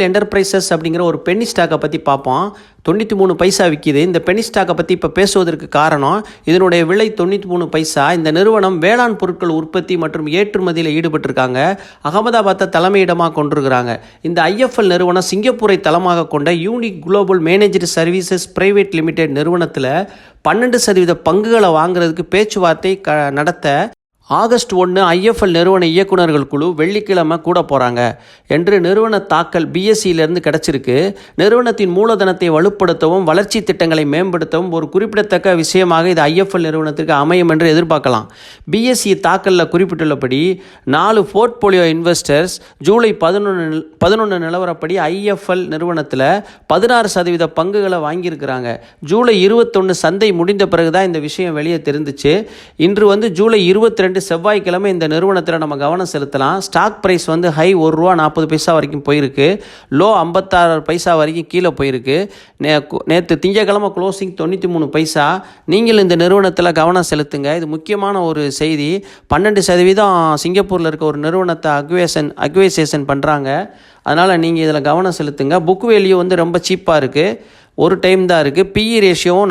Enterprises அப்படிங்கிற ஒரு Penney ஸ்டாக்கை பற்றி பார்ப்போம். 93 பைசா விற்கிது. இந்த பென்னி ஸ்டாக்கை பற்றி இப்போ பேசுவதற்கு காரணம், இதனுடைய விலை 93 பைசா. இந்த நிறுவனம் வேளாண் பொருட்கள் உற்பத்தி மற்றும் ஏற்றுமதியில் ஈடுபட்டிருக்காங்க. அகமதாபாத்தை தலைமையிடமாக கொண்டிருக்கிறாங்க. இந்த ஐஎஃப்எல் நிறுவனம் சிங்கப்பூரை தளமாக கொண்ட unique global managed services private limited நிறுவனத்தில் 12% பங்குகளை வாங்குறதுக்கு பேச்சுவார்த்தை நடத்த ஆகஸ்ட் 1 ஐஎஃப்எல் நிறுவன இயக்குநர்கள் குழு வெள்ளிக்கிழமை கூட போகிறாங்க என்று நிறுவன தாக்கல் பிஎஸ்சியிலிருந்து கிடச்சிருக்கு. நிறுவனத்தின் மூலதனத்தை வலுப்படுத்தவும் வளர்ச்சி திட்டங்களை மேம்படுத்தவும் ஒரு குறிப்பிடத்தக்க விஷயமாக இது ஐஎஃப்எல் நிறுவனத்திற்கு அமையும் என்று எதிர்பார்க்கலாம். பிஎஸ்சி தாக்கலில் குறிப்பிட்டுள்ளபடி 4 போர்ட்போலியோ இன்வெஸ்டர்ஸ் ஜூலை 11 நிலவரப்படி ஐஎஃப்எல் நிறுவனத்தில் 16% பங்குகளை வாங்கியிருக்கிறாங்க. ஜூலை 21 சந்தை முடிந்த பிறகு தான் இந்த விஷயம் வெளியே தெரிந்துச்சு. இன்று ஜூலை 22 செவ்வாய்க்கிழமை இந்த நிறுவனத்தில் நம்ம கவனம் செலுத்தலாம். ஸ்டாக் பிரைஸ் ஹை ₹1.40 வரைக்கும் போயிருக்கு. லோ 56 பைசா வரைக்கும் கீழே போயிருக்கு. நேற்று திங்கக்கிழமை க்ளோசிங் 93 பைசா. நீங்கள் இந்த நிறுவனத்தில் கவனம் செலுத்துங்க. இது முக்கியமான ஒரு செய்தி. 12% சிங்கப்பூரில் இருக்க ஒரு நிறுவனத்தை அக்வேசேஷன் பண்ணுறாங்க. அதனால் நீங்கள் இதில் கவனம் செலுத்துங்க. புக் வேல்யூ ரொம்ப சீப்பாக இருக்குது. ஒரு டைம் தான் இருக்குது. பிஇ ரேஷியோவும்